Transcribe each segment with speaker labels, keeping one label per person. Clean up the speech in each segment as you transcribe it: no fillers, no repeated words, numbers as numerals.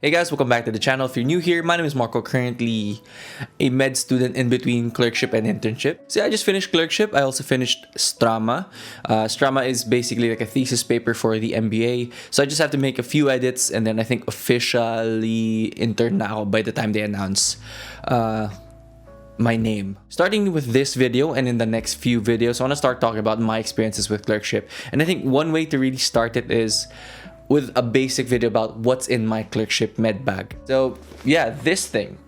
Speaker 1: Hey guys, welcome back to the channel. If you're new here, my name is Marco, currently a med student in between clerkship and internship. So yeah, I just finished clerkship. I also finished Strama. Strama is basically like a thesis paper for the MBA. So I just have to make a few edits and then I think officially intern na ako by the time they announce my name. Starting with this video and in the next few videos, I want to start talking about my experiences with clerkship. And I think one way to really start it is with a basic video about what's in my clerkship med bag. So yeah, this thing.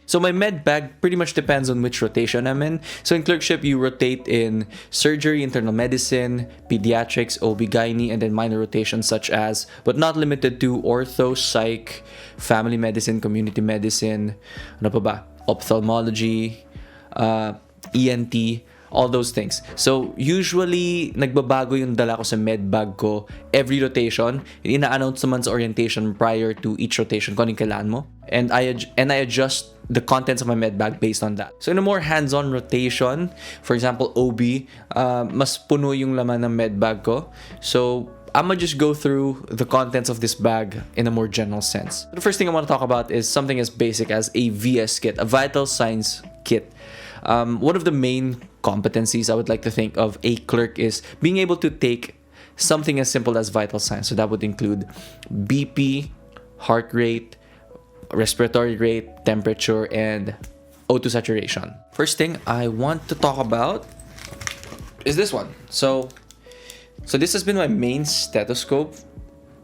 Speaker 1: So my med bag pretty much depends on which rotation I'm in. So in clerkship, you rotate in surgery, internal medicine, pediatrics, OB-GYN, and then minor rotations such as, but not limited to, ortho, psych, family medicine, community medicine, ano pa ba? Ophthalmology, ENT, all those things. So usually nagbabago yung dala ko sa med bag ko every rotation. Ina-announce naman sa orientation prior to each rotation kung anong kailangan mo. And I adjust the contents of my med bag based on that. So in a more hands-on rotation, for example OB, mas puno yung laman ng med bag ko. So I'ma just go through the contents of this bag in a more general sense. The first thing I want to talk about is something as basic as a VS kit, a vital signs kit. One of the main competencies I would like to think of a clerk is being able to take something as simple as vital signs. So that would include BP, heart rate, respiratory rate, temperature, and O2 saturation. First thing I want to talk about is this one. So this has been my main stethoscope.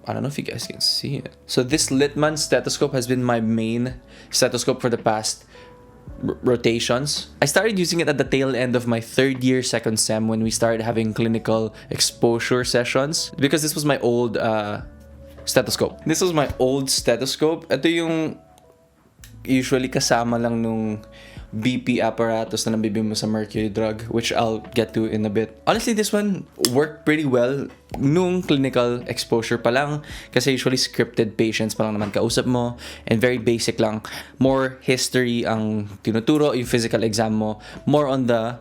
Speaker 1: I don't know if you guys can see it. So this Littmann stethoscope has been my main stethoscope for the past rotations. I started using it at the tail end of my third year second sem when we started having clinical exposure sessions because this was my old stethoscope. This was my old stethoscope. Ito yung usually kasama lang nung BP apparatus na nabibili mo sa mercury drug, which I'll get to in a bit. Honestly, this one worked pretty well nung clinical exposure pa lang kasi usually scripted patients pa lang naman kausap mo and very basic lang. More history ang tinuturo, yung physical exam mo. More on the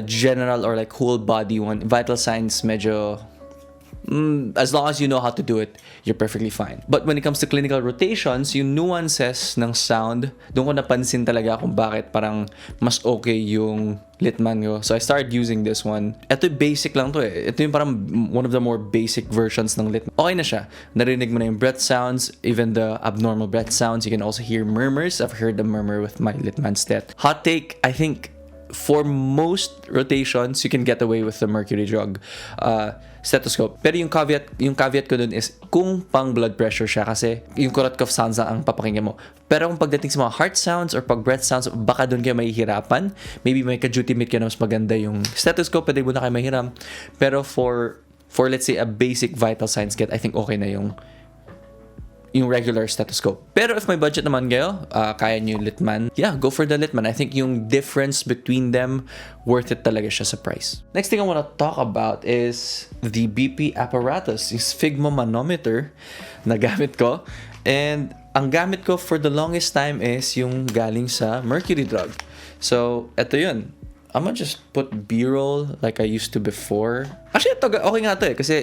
Speaker 1: general or like whole body one. Vital signs medyo as long as you know how to do it, you're perfectly fine. But when it comes to clinical rotations, yung nuances ng sound, doon ko napansin talaga kung bakit parang mas okay yung Littmann ko. So I started using this one. Ito basic lang to eh. Ito yung parang one of the more basic versions ng Littmann. Okay na siya. Narinig mo na yung breath sounds, even the abnormal breath sounds. You can also hear murmurs. I've heard the murmur with my Littmann stet. Hot take, I think for most rotations, you can get away with the mercury drug stethoscope. Pero yung caveat ko dun is kung pang blood pressure siya kasi yung kurot cough sounds ang papakinggan mo. Pero kung pagdating sa mga heart sounds or pag breath sounds, baka dun kayo mahihirapan. Maybe may ka-duty mate ka na mas maganda yung stethoscope, pwede mo na kayo mahiram. Pero for let's say a basic vital signs kit, I think okay na yung regular stethoscope. Pero if may budget naman kayo, kaya nyo yung Littmann, yeah, go for the Littmann. I think yung difference between them, worth it talaga siya sa price. Next thing I want to talk about is the BP apparatus, yung sphygmo manometer na gamit ko. And ang gamit ko for the longest time is yung galing sa mercury drug. So, eto yun. I'm gonna just put B-roll like I used to before. Actually, ito, okay nga to eh, kasi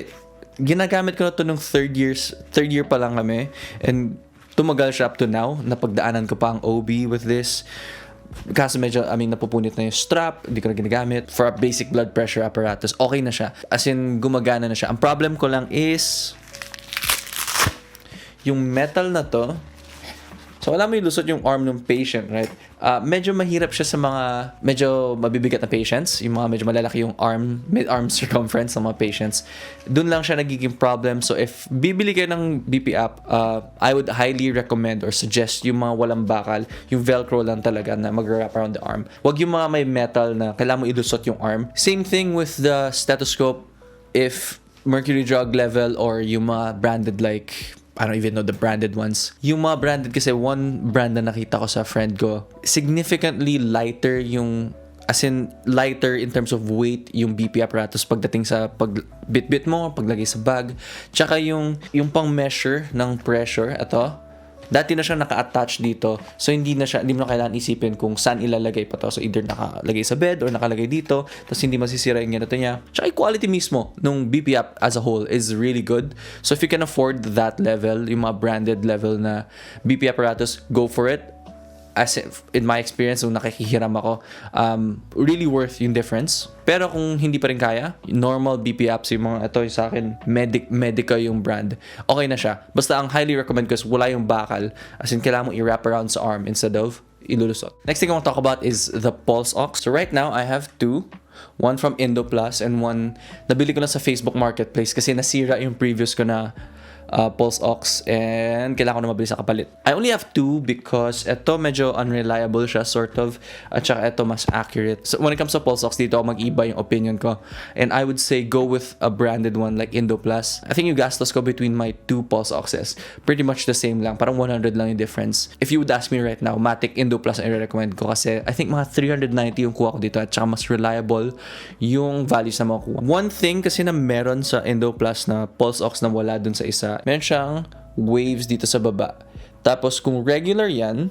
Speaker 1: ginagamit ko na to nung third year pa lang kami and tumagal siya up to now. Napagdaanan ko pa ang OB with this kasi medyo, napupunit na yung strap, hindi ko na ginagamit. For a basic blood pressure apparatus, okay na siya. As in, gumagana na siya. Ang problem ko lang is yung metal na to. So, wala mo ilusot yung arm ng patient, right? Medyo mahirap siya sa mga medyo mabibigat na patients. Yung mga medyo malalaki yung mid-arm circumference ng mga patients. Doon lang siya nagiging problem. So, if bibili kayo ng BP app, I would highly recommend or suggest yung mga walang bakal, yung velcro lang talaga na mag-wrap around the arm. Wag yung mga may metal na kailangan mo ilusot yung arm. Same thing with the stethoscope. If mercury drug level or yung mga branded like I don't even know the branded ones. Yung mga branded kasi one brand na nakita ko sa friend ko, significantly lighter yung, as in lighter in terms of weight yung BP apparatus pagdating sa pagbitbit mo, paglagay sa bag. Tsaka yung pang measure ng pressure, ito, Dati na siya naka-attach dito. So, hindi mo na kailangan isipin kung saan ilalagay pa to. So, either nakalagay sa bed or nakalagay dito. Tapos, hindi masisira yung ganito niya. Tsaka, yung quality mismo nung BP app as a whole is really good. So, if you can afford that level, yung mga branded level na BP apparatus, go for it. As in my experience, nung nakikihiram ako, really worth yung difference. Pero kung hindi pa rin kaya, normal BP apps, yung mga ito yung sa akin, Medica yung brand, okay na siya. Basta ang highly recommend ko is wala yung bakal. As in, kailangan mo i-wrap around sa arm instead of ilulusot. Next thing I want to talk about is the Pulse Ox. So right now, I have two. One from Indo Plus and one nabili ko na sa Facebook Marketplace kasi nasira yung previous ko na Pulse Ox and kailangan ko na mabili sa kapalit. I only have two because ito medyo unreliable siya sort of at saka ito mas accurate. So when it comes to Pulse Ox, dito ako mag-iba yung opinion ko and I would say go with a branded one like Indo Plus. I think yung gastos ko between my two Pulse Oxes pretty much the same lang. Parang 100 lang yung difference. If you would ask me right now, Matic Indo Plus ang i-recommend ko kasi I think mga 390 yung kuha ko dito at saka mas reliable yung values na makukuha. One thing kasi na meron sa Indo Plus na Pulse Ox na wala dun sa isa, meron siyang waves dito sa baba. Tapos kung regular yan,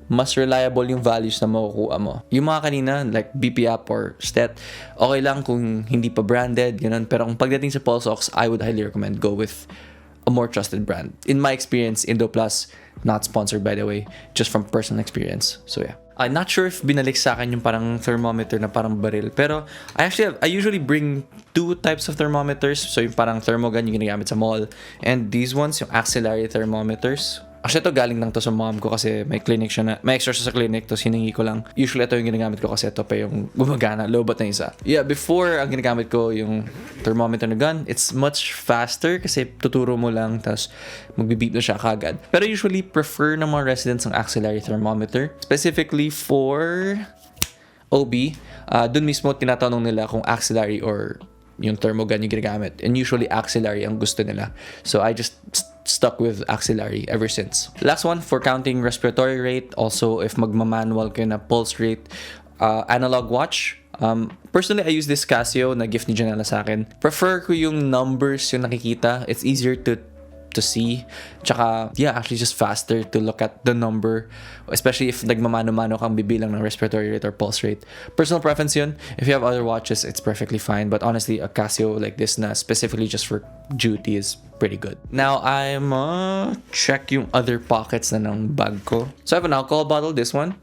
Speaker 1: mas reliable yung values na makukuha mo. Yung mga kanina, like BP app or STET, okay lang kung hindi pa branded, ganun. Pero kung pagdating sa Pulse Ox, I would highly recommend go with a more trusted brand. In my experience, Indo Plus, not sponsored by the way, just from personal experience. So yeah. I'm not sure if binalik sa akin yung parang thermometer na parang baril. Pero I usually bring two types of thermometers. So yung parang thermogun yung ginagamit sa mall. And these ones, yung axillary thermometers. Actually, ito galing lang to sa mom ko kasi may clinic siya na, may extra siya sa clinic, to hiningi ko lang. Usually, ito yung ginagamit ko kasi ito pa yung gumagana, lobot na isa. Yeah, before, ang ginagamit ko yung thermometer na gun, it's much faster kasi tuturo mo lang, tapos magbibeep na siya kagad. Pero usually, prefer ng mga residents ang axillary thermometer. Specifically for OB, dun mismo tinatanong nila kung axillary or yung thermogun yung ginagamit. And usually, axillary ang gusto nila. So, I just stuck with axillary ever since. Last one for counting respiratory rate. Also, if magmamanual kayo na pulse rate, analog watch. Personally, I use this Casio na gift ni Janela sa akin. Prefer ko yung numbers yung nakikita. It's easier to see. Tsaka, yeah, actually just faster to look at the number. Especially if nagmamano-mano kang bibilang ng respiratory rate or pulse rate. Personal preference yun. If you have other watches, it's perfectly fine. But honestly, a Casio like this na specifically just for duty is pretty good. Now, I'm check yung other pockets na ng bag ko. So I have an alcohol bottle, this one.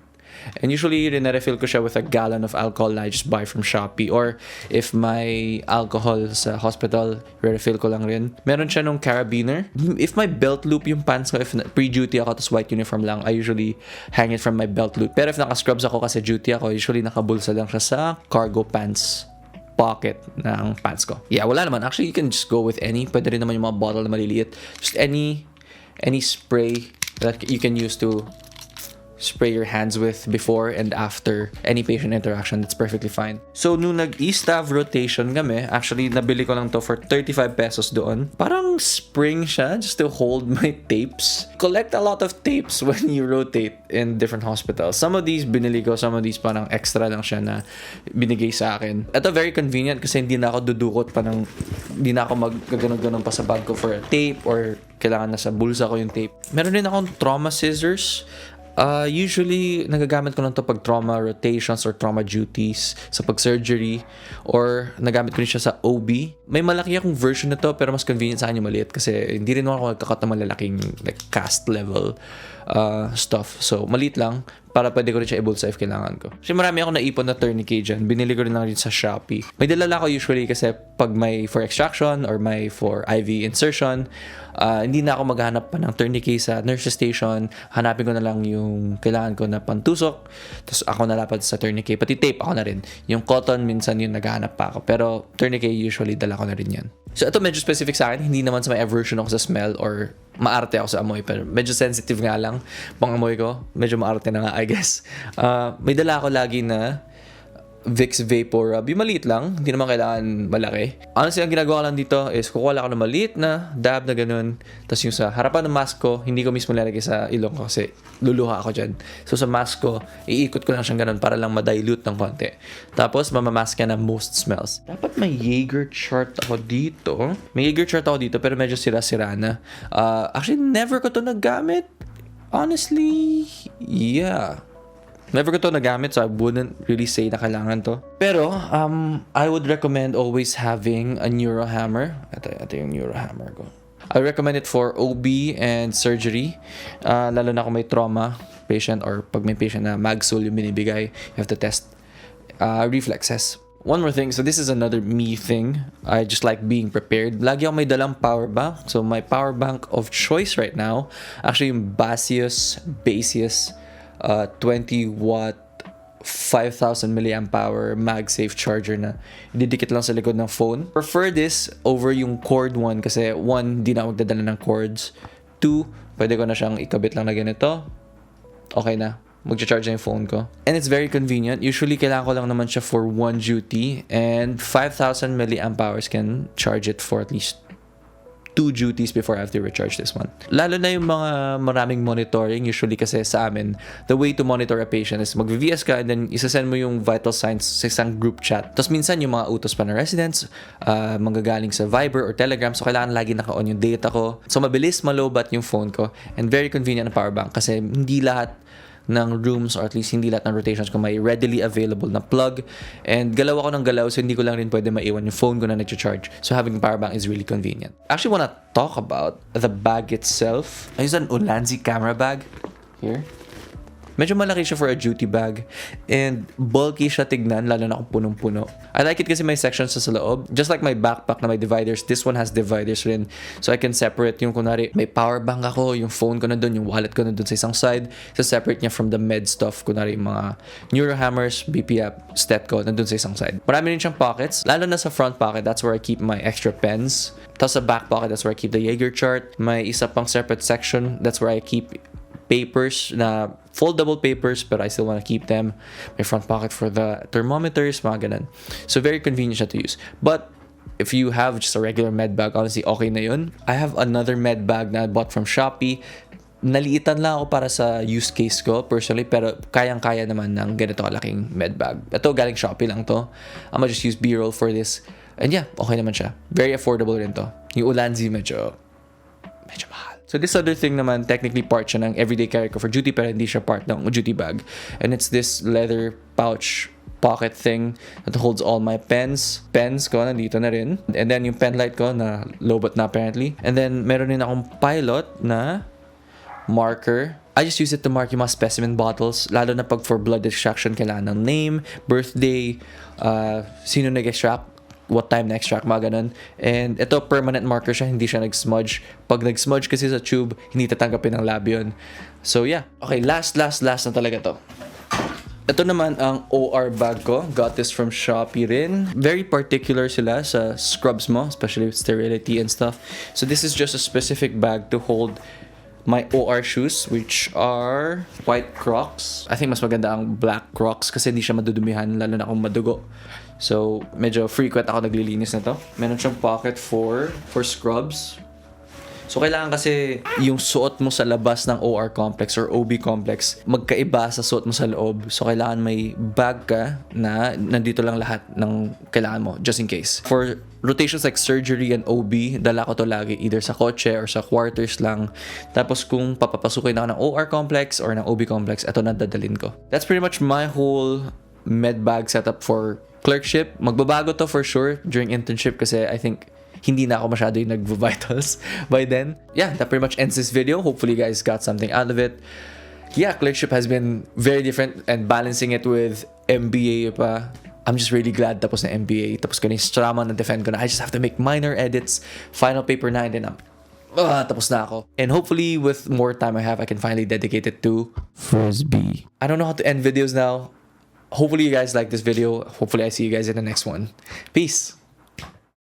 Speaker 1: And usually, refill ko siya with a gallon of alcohol na I just buy from Shopee. Or if my alcohol sa hospital, refill ko lang rin. Meron siya nung carabiner. If my belt loop yung pants ko, if pre-duty ako, tapos white uniform lang, I usually hang it from my belt loop. Pero if naka-scrubs ako kasi duty ako, usually nakabulsa lang siya sa cargo pants pocket ng pants ko. Yeah, wala naman. Actually, you can just go with any. Pwede rin naman yung mga bottle na maliliit. Just any spray that you can use to spray your hands with before and after any patient interaction. That's perfectly fine. So, nung nag-e-stav rotation kami, actually, nabili ko lang to for 35 pesos doon. Parang spring siya just to hold my tapes. Collect a lot of tapes when you rotate in different hospitals. Some of these binili ko, some of these parang extra lang siya na binigay sa akin. Ito very convenient kasi hindi na ako dudukot pa ng, hindi na ako mag-ganon-ganon pa sa bag ko for a tape or kailangan na sa bulsa ko yung tape. Meron din akong trauma scissors. Usually, nagagamit ko lang to pag trauma rotations or trauma duties sa pag-surgery or nagamit ko rin siya sa OB. May malaki akong version na to pero mas convenient sa akin yung maliit kasi hindi rin ako nagkakat ng malalaking like cast level stuff. So, maliit lang para pwede ko rin siya i-bulsa if kailangan ko. Kasi marami ako naipon na tourniquet dyan. Binili ko rin lang rin sa Shopee. May dalala ko usually kasi pag may for extraction or may for IV insertion, hindi na ako maghanap pa ng tourniquet sa nurse station. Hanapin ko na lang yung kailangan ko na pantusok. Tapos ako nalapad sa tourniquet. Pati tape ako na rin. Yung cotton, minsan yun naghahanap pa ako. Pero tourniquet, usually dala ko na rin yan. So ito medyo specific sa akin. Hindi naman sa may aversion ako sa smell or maarte ako sa amoy. Pero medyo sensitive nga lang. Pang amoy ko, medyo maarte na nga, I guess. May dala ako lagi na Vicks Vapor Rub. Yung maliit lang, hindi naman kailangan malaki. Honestly, ang ginagawa ko lang dito is kukuha ako ng maliit na dab na ganun. Tapos yung sa harapan ng mask ko, hindi ko mismo lalagay sa ilong ko kasi luluha ako dyan. So sa mask ko, iikot ko lang siyang ganun para lang ma-dilute ng konti. Tapos mamamask ka na most smells. Dapat may Jaeger chart ako dito. May Jaeger chart ako dito pero medyo sira-sira na. Actually, never ko to nagamit. Honestly, yeah. Never ko to nagamit, so I wouldn't really say na kailangan to. Pero, I would recommend always having a neuro hammer. Ito yung neuro hammer ko. I recommend it for OB and surgery. Lalo na kung may trauma patient or pag may patient na magsul yung binibigay, you have to test reflexes. One more thing, so this is another me thing. I just like being prepared. Lagi ako may dalang power bank. So my power bank of choice right now, actually yung Basius 20 watt 5,000 milliamp hour MagSafe charger na didikit lang sa likod ng phone. Prefer this over yung cord one kasi one, di na ako magdadala ng cords. Two, pwede ko na siyang ikabit lang na ganito. Okay na. Mag-charge na yung phone ko. And it's very convenient. Usually, kailangan ko lang naman siya for one duty. And 5,000 milliamp hours can charge it for at least 2 duties before I have to recharge this one. Lalo na yung mga maraming monitoring. Usually kasi sa amin, the way to monitor a patient is mag-VS ka and then isasend mo yung vital signs sa isang group chat. Tapos minsan yung mga utos pa na residents, manggagaling sa Viber or Telegram. So kailangan lagi naka-on yung data ko. So mabilis malobat yung phone ko. And very convenient na power bank kasi hindi lahat ng rooms or at least hindi lahat ng rotations ko may readily available na plug. And galaw ako ng galaw so hindi ko lang rin pwede maiwan yung phone ko na nag-charge. So having a power bank is really convenient. I actually want to talk about the bag itself. I use an Ulanzi camera bag here. Medyo malaki siya for a duty bag and bulky siya tignan lalo na kung punong-puno. I like it kasi may sections sa loob. Just like my backpack na may dividers, this one has dividers rin. So I can separate yung kunwari may power bank ako, yung phone ko na dun, yung wallet ko na dun sa isang side. So separate niya from the med stuff. Kunwari yung mga neurohammers, BP app, stet ko na dun sa isang side. Marami rin siyang pockets. Lalo na sa front pocket, that's where I keep my extra pens. Tapos sa back pocket, that's where I keep the Jaeger chart. May isa pang separate section, that's where I keep papers na foldable papers pero I still want to keep them. May front pocket for the thermometers, mga ganun. So very convenient siya to use. But if you have just a regular med bag, honestly, okay na yun. I have another med bag na I bought from Shopee. Naliitan lang ako para sa use case ko personally pero kayang-kaya naman ng ganito kalaking med bag. Ito galing Shopee lang to. I'm gonna just use B-roll for this. And yeah, okay naman siya. Very affordable rin to. Yung Ulanzi medyo mahal. So this other thing naman, technically part siya ng everyday carry ko for duty pero hindi siya part ng duty bag. And it's this leather pouch pocket thing that holds all my pens. Pens ko, nandito na rin. And then yung pen light ko na lowbat na apparently. And then meron din akong pilot na marker. I just use it to mark yung mga specimen bottles. Lalo na pag for blood extraction, kailangan ng name, birthday, sino nag-extract, what time na extract, mga ganun. And ito, permanent marker siya, hindi siya nag-smudge. Pag nag-smudge kasi sa tube, hindi tatanggapin ng lab yun. So yeah. Okay, last na talaga to. Ito naman ang OR bag ko. Got this from Shopee rin. Very particular sila sa scrubs mo, especially with sterility and stuff. So this is just a specific bag to hold my OR shoes, which are white Crocs. I think mas maganda ang black Crocs kasi hindi siya madudumihan, lalo na kung madugo. So, medyo frequent ako naglilinis na to. Meron siyang pocket for scrubs. So, kailangan kasi yung suot mo sa labas ng OR complex or OB complex, magkaiba sa suot mo sa loob. So, kailangan may bag ka na nandito lang lahat ng kailangan mo, just in case. For rotations like surgery and OB, dala ko to lagi either sa kotse or sa quarters lang. Tapos, kung papapasukin ako ng OR complex or ng OB complex, ito na dadalhin ko. That's pretty much my whole med bag setup for Clerkship. Magbabago to for sure during internship kasi I think hindi na ako masyado yung nag-vitals by then. Yeah, that pretty much ends this video. Hopefully you guys got something out of it. Yeah, Clerkship has been very different and balancing it with MBA pa. I'm just really glad tapos na MBA. Tapos ko na yung strama na defend ko na. I just have to make minor edits. Final paper na and then tapos na ako. And hopefully with more time I have, I can finally dedicate it to Frisbee. I don't know how to end videos now. Hopefully you guys like this video. Hopefully I see you guys in the next one. Peace.